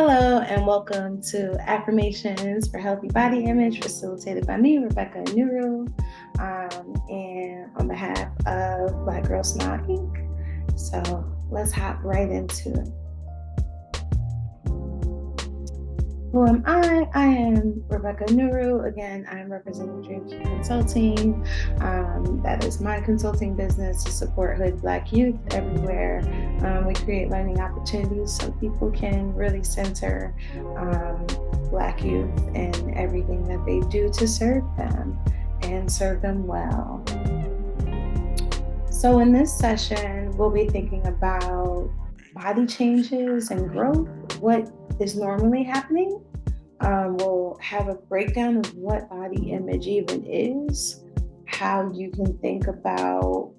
Hello and welcome to Affirmations for Healthy Body Image, facilitated by me, Rebecca Anuru, and on behalf of Black Girl Smile Inc. So let's hop right into it. Who am I? I am Rebecca Nuru. Again, I'm representing Dream Key Consulting. That is my consulting business to support Hood Black youth everywhere. We create learning opportunities so people can really center Black youth in everything that they do to serve them and serve them well. So, in this session, we'll be thinking about body changes and growth, what is normally happening. We'll have a breakdown of what body image even is, how you can think about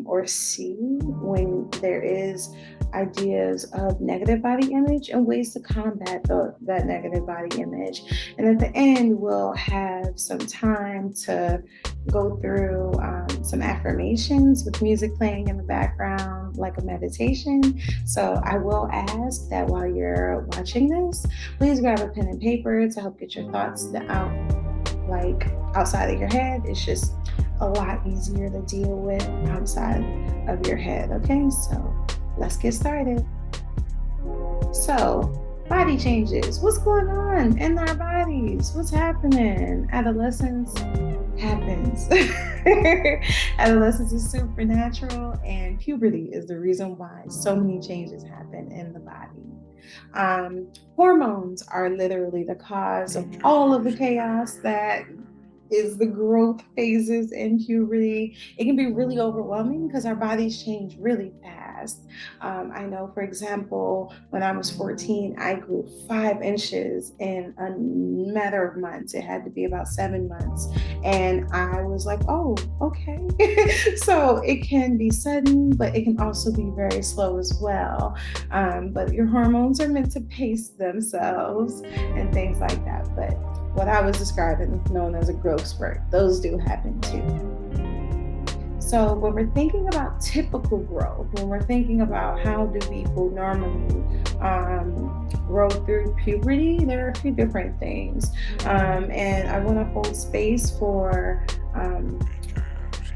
or see when there is ideas of negative body image and ways to combat that negative body image. And at the end, we'll have some time to go through some affirmations with music playing in the background, like a meditation. So I will ask that while you're watching this, please grab a pen and paper to help get your thoughts out, like outside of your head. It's just a lot easier to deal with outside of your head. Okay, so let's get started. So, body changes. What's going on in our bodies? What's happening? Adolescence happens. Adolescence is supernatural, and puberty is the reason why so many changes happen in the body. Hormones are literally the cause of all of the chaos that is the growth phases in puberty. It can be really overwhelming because our bodies change really fast. I know, for example, when I was 14, I grew 5 inches in a matter of months. It had to be about 7 months. And I was like, oh, okay. So it can be sudden, but it can also be very slow as well. But your hormones are meant to pace themselves and things like that. But what I was describing is known as a growth spurt. Those do happen too. So when we're thinking about typical growth, when we're thinking about how do people normally grow through puberty, there are a few different things. And I want to hold space for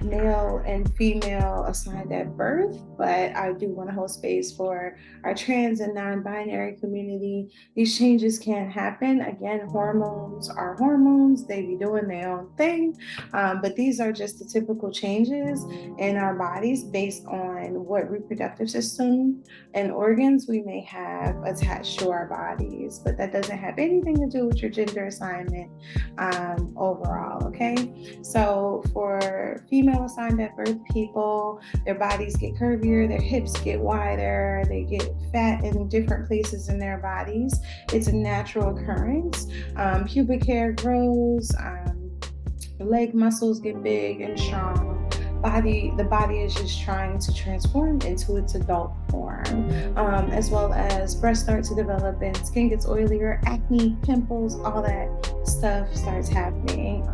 male and female assigned at birth, but I do want to hold space for our trans and non-binary community. These changes can happen. Again, hormones are hormones. They be doing their own thing. But these are just the typical changes in our bodies based on what reproductive system and organs we may have attached to our bodies. But that doesn't have anything to do with your gender assignment overall, okay? So for female assigned at birth people, their bodies get curvier, their hips get wider, they get fat in different places in their bodies. It's a natural occurrence. Pubic hair grows, leg muscles get big and strong. The body is just trying to transform into its adult form, as well as breasts start to develop and skin gets oilier, acne, pimples, all that stuff starts happening.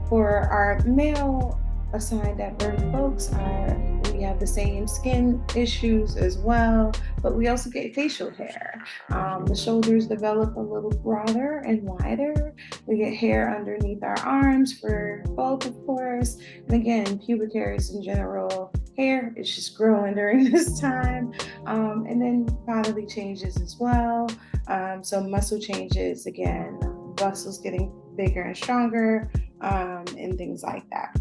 For our male assigned at birth folks, we have the same skin issues as well, but we also get facial hair. The shoulders develop a little broader and wider. We get hair underneath our arms for both, of course. And again, pubic hairs in general, hair is just growing during this time. And then bodily changes as well. So muscle changes, again, muscles getting bigger and stronger, and things like that.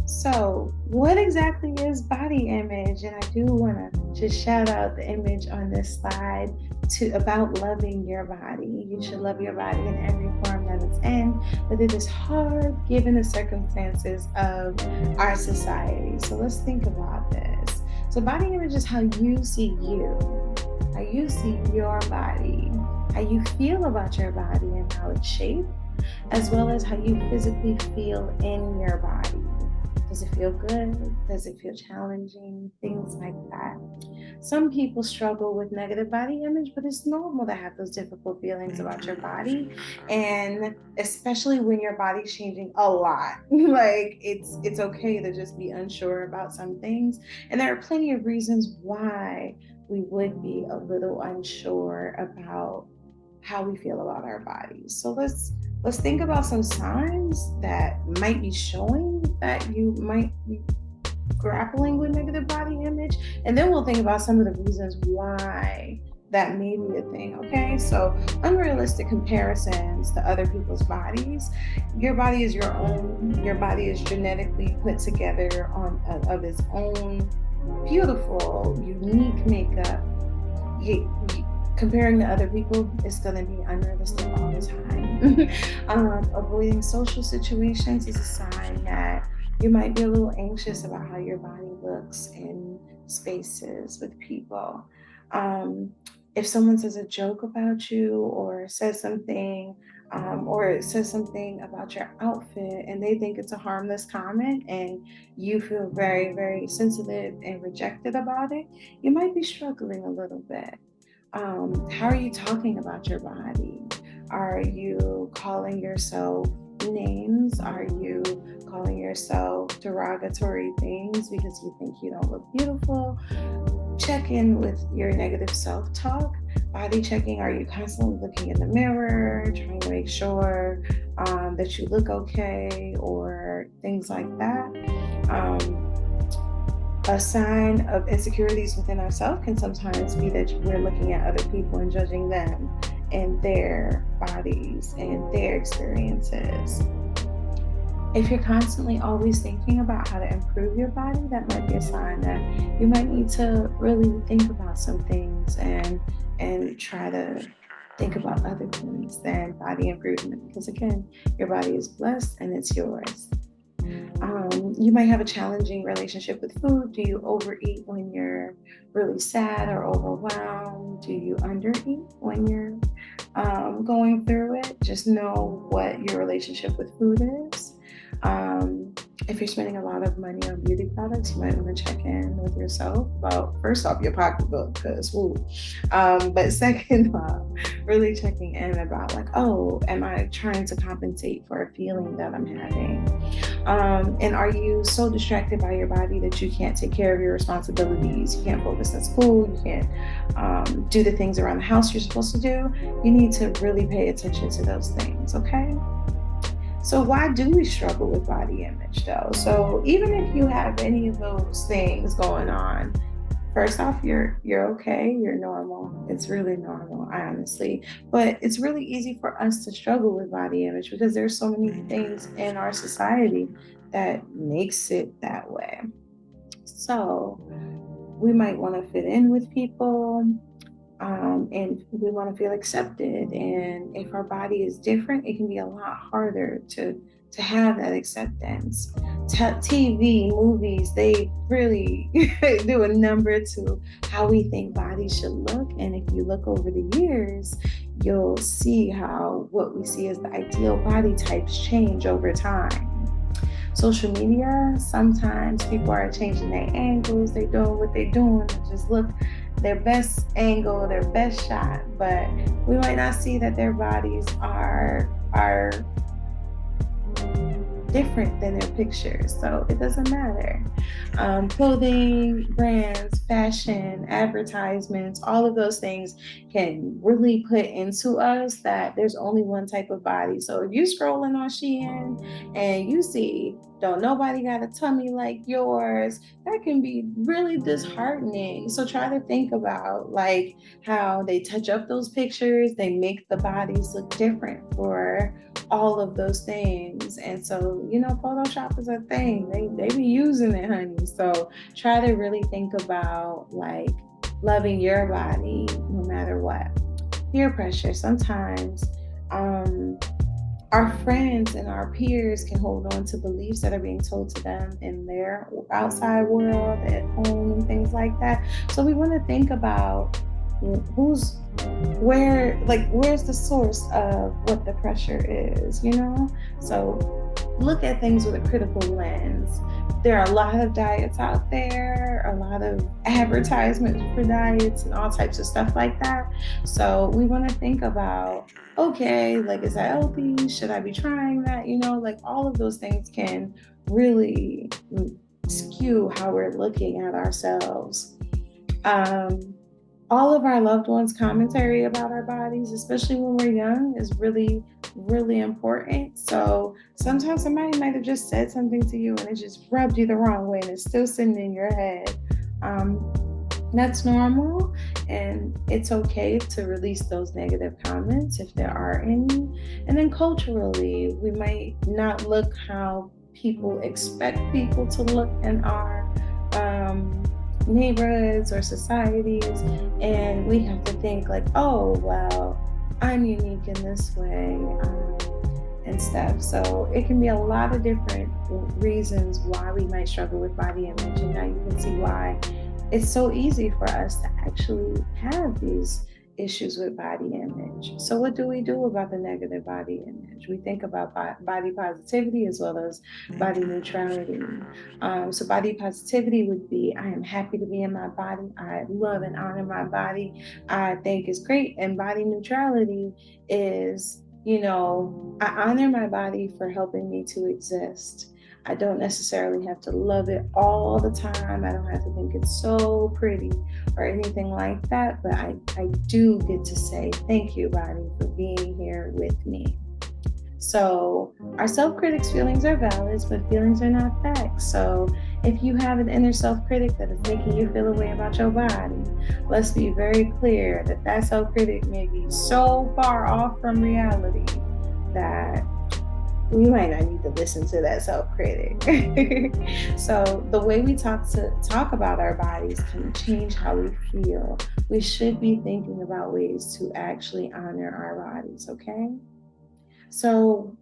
So, what exactly is body image? And I do want to just shout out the image on this slide about loving your body. You should love your body in every form that it's in, but it is hard given the circumstances of our society. So let's think about this. So body image is how you see you, how you see your body, how you feel about your body and how it's shaped, as well as how you physically feel in your body. Does it feel good? Does it feel challenging? Things like that. Some people struggle with negative body image, but it's normal to have those difficult feelings about your body. And especially when your body's changing a lot. Like it's okay to just be unsure about some things. And there are plenty of reasons why we would be a little unsure about how we feel about our bodies. So let's think about some signs that might be showing that you might be grappling with negative body image, and then we'll think about some of the reasons why that may be a thing. Okay, so unrealistic comparisons to other people's bodies. Your body is your own. Your body is genetically put together on of its own beautiful, unique makeup. Comparing to other people is going to be unrealistic all the time. Avoiding social situations is a sign that you might be a little anxious about how your body looks in spaces with people. Um, if someone says a joke about you or says something about your outfit and they think it's a harmless comment and you feel very, very sensitive and rejected about it, you might be struggling a little bit. How are you talking about your body? Are you calling yourself names? Are you calling yourself derogatory things because you think you don't look beautiful? Check in with your negative self talk. Body checking. Are you constantly looking in the mirror, trying to make sure that you look okay, or things like that? Um, a sign of insecurities within ourselves can sometimes be that we're looking at other people and judging them and their bodies and their experiences. If you're constantly always thinking about how to improve your body, that might be a sign that you might need to really think about some things and try to think about other things than body improvement. Because again, your body is blessed and it's yours. You might have a challenging relationship with food. Do you overeat when you're really sad or overwhelmed? Do you undereat when you're going through it? Just know what your relationship with food is. If you're spending a lot of money on beauty products, you might want to check in with yourself about, first off, your pocketbook, because but second off, really checking in about like, oh, am I trying to compensate for a feeling that I'm having? And are you so distracted by your body that you can't take care of your responsibilities? You can't focus in school, you can't do the things around the house you're supposed to do. You need to really pay attention to those things, okay? So why do we struggle with body image though? So even if you have any of those things going on, first off, you're okay, you're normal. It's really normal, honestly. But it's really easy for us to struggle with body image because there's so many things in our society that makes it that way. So we might want to fit in with people, and we want to feel accepted. And if our body is different, it can be a lot harder to have that acceptance. TV, movies, they really do a number to how we think bodies should look. And if you look over the years, you'll see how what we see as the ideal body types change over time. Social media, sometimes people are changing their angles, they doing what they're doing to just look their best angle, their best shot, but we might not see that their bodies are different than their pictures. So it doesn't matter. Clothing, brands, fashion, advertisements, all of those things can really put into us that there's only one type of body. So if you scrolling on Shein and you see, don't nobody got a tummy like yours, that can be really disheartening. So try to think about like how they touch up those pictures, they make the bodies look different for all of those things. And so, Photoshop is a thing. They be using it, honey. So try to really think about like loving your body no matter what. Peer pressure. Sometimes our friends and our peers can hold on to beliefs that are being told to them in their outside world, at home, and things like that. So we want to think about where's the source of what the pressure is. So look at things with a critical lens. There are a lot of diets out there, a lot of advertisements for diets and all types of stuff like that. So we want to think about, okay, like, is that healthy? Should I be trying that? Like all of those things can really skew how we're looking at ourselves. all of our loved ones' commentary about our bodies, especially when we're young, is really, really important. So sometimes somebody might have just said something to you and it just rubbed you the wrong way and it's still sitting in your head. Um, that's normal, and it's okay to release those negative comments if there are any. And then culturally, we might not look how people expect people to look in our um, neighborhoods or societies, and we have to think like, oh well, I'm unique in this way. And stuff. So it can be a lot of different reasons why we might struggle with body image. And now you can see why it's so easy for us to actually have these issues with body image. So what do we do about the negative body image? We think about body positivity as well as body neutrality. So body positivity would be, I am happy to be in my body. I love and honor my body. I think it's great. And body neutrality is, I honor my body for helping me to exist. I don't necessarily have to love it all the time. I don't have to think it's so pretty or anything like that, but I do get to say, thank you, body, for being here with me. So our self-critics' feelings are valid, but feelings are not facts. So if you have an inner self-critic that is making you feel a way about your body, let's be very clear that that self-critic may be so far off from reality that we might not need to listen to that self-critic. So the way we talk about our bodies can change how we feel. We should be thinking about ways to actually honor our bodies, okay? So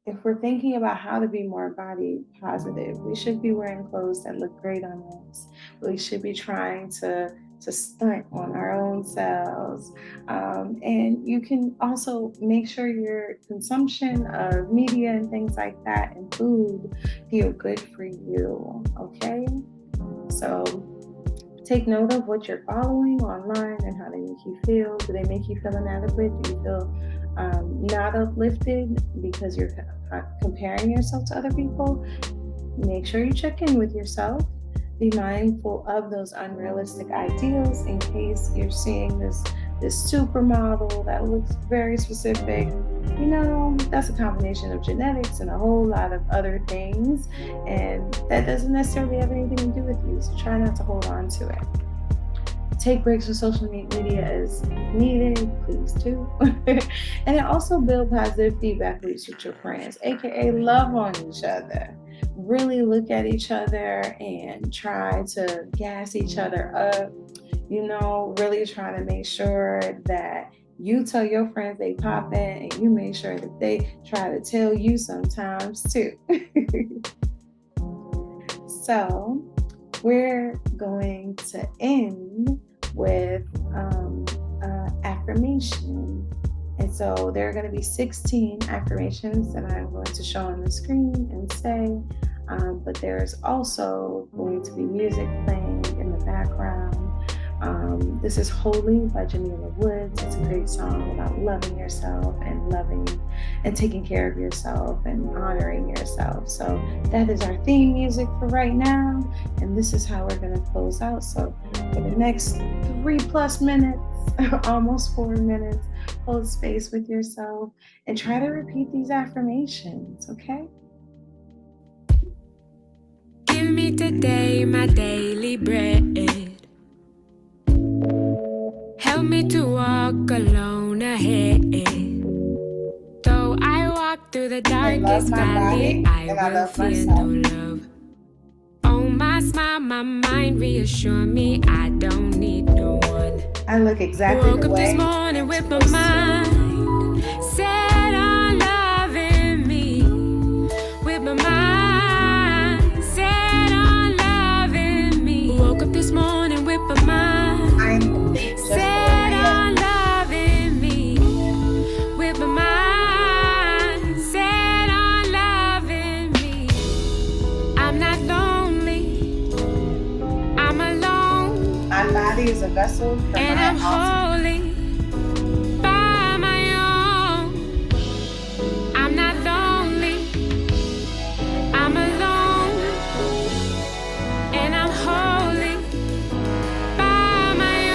if we're thinking about how to be more body positive, we should be wearing clothes that look great on us. We should be trying to stunt on our own selves. And you can also make sure your consumption of media and things like that and food feel good for you, okay? So take note of what you're following online and how they make you feel. Do they make you feel inadequate? Do you feel not uplifted because you're comparing yourself to other people? Make sure you check in with yourself. Be mindful of those unrealistic ideals in case you're seeing this supermodel that looks very specific. That's a combination of genetics and a whole lot of other things, and that doesn't necessarily have anything to do with you, so try not to hold on to it. Take breaks from social media as needed, please do. And then also build positive feedback loops with your friends, aka love on each other. Really look at each other and try to gas each other up. Really try to make sure that you tell your friends they pop in, and you make sure that they try to tell you sometimes too. So we're going to end with affirmation. And so there are going to be 16 affirmations that I'm going to show on the screen and say, but there's also going to be music playing in the background. This is Holy by Jamila Woods. It's a great song about loving yourself and loving and taking care of yourself and honoring yourself. So that is our theme music for right now. And this is how we're going to close out. So for the next 3+ minutes, almost 4 minutes, hold space with yourself and try to repeat these affirmations, okay? Give me today my daily bread. Help me to walk alone ahead. Though I walk through the darkest valley, I will fear no love. Oh, my smile, my mind reassure me I don't need no one. I look exactly woke the up way this morning with my mind set on loving me. With my mind set on loving me. Woke up this morning with my mind set on loving me. With my mind set on loving me. I'm not lonely, I'm alone. My body is a vessel for and my I'm holy by my own. I'm not lonely, I'm alone, and I'm holy by my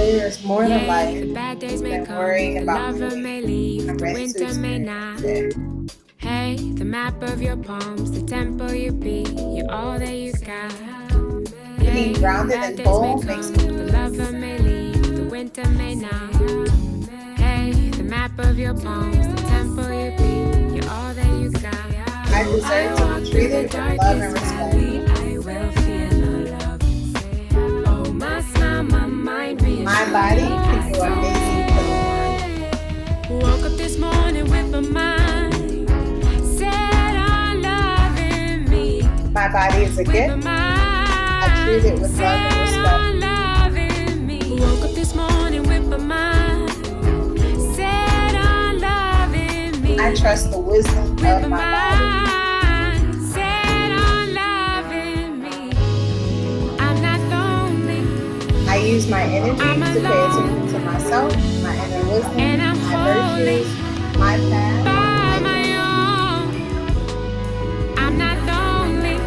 There's more to life the bad days may than come, worrying the about lover money. may leave, I'm the ready to winter may not. experience it. Hey, the map of your palms, the tempo you be, you're all that you got. Being grounded and whole makes me the lover may leave, the winter may not. Hey, the map of your palms, the tempo you be, you're all that you got. I deserve to be treated with love and respect. I will feel no love. Oh, my smile, my mind My body can do amazing things. Woke up this morning with my mind set on loving me. My body is a gift. I treat it with love and respect. Woke up this morning with my mind set on loving me. I trust the wisdom of my body. Set on loving me. I'm not lonely. I use my energy to pay attention to myself, my inner wisdom, my virtues, my path. I'm not lonely.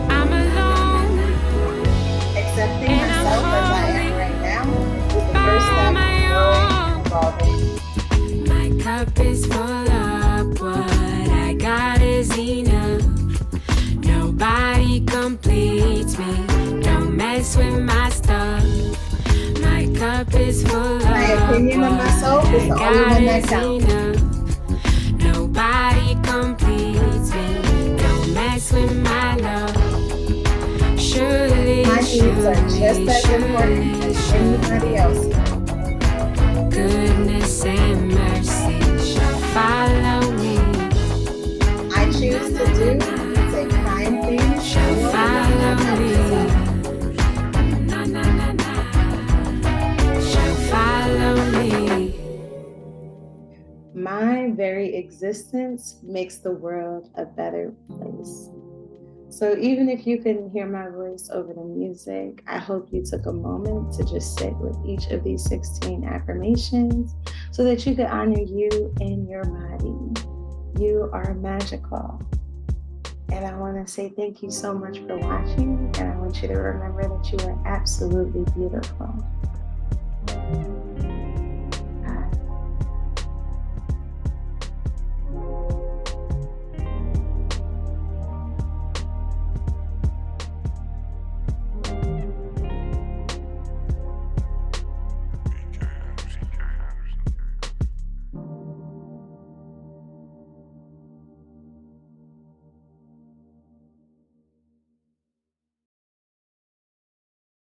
I'm alone. Accepting myself as I am right now is the first step in growing and evolving. My cup is full up. What I got is enough. Nobody completes me. Don't mess with my stuff. My cup is full up. My opinion of myself is the only one that counts. Nobody completes me. Don't mess with my love. Surely, my needs are just as important as anybody else's. Goodness and mercy shall follow me. I choose to do and say kind things shall follow me. Shall follow me. My very existence makes the world a better place. So even if you couldn't hear my voice over the music, I hope you took a moment to just sit with each of these 16 affirmations so that you could honor you in your body. You are magical. And I want to say thank you so much for watching. And I want you to remember that you are absolutely beautiful.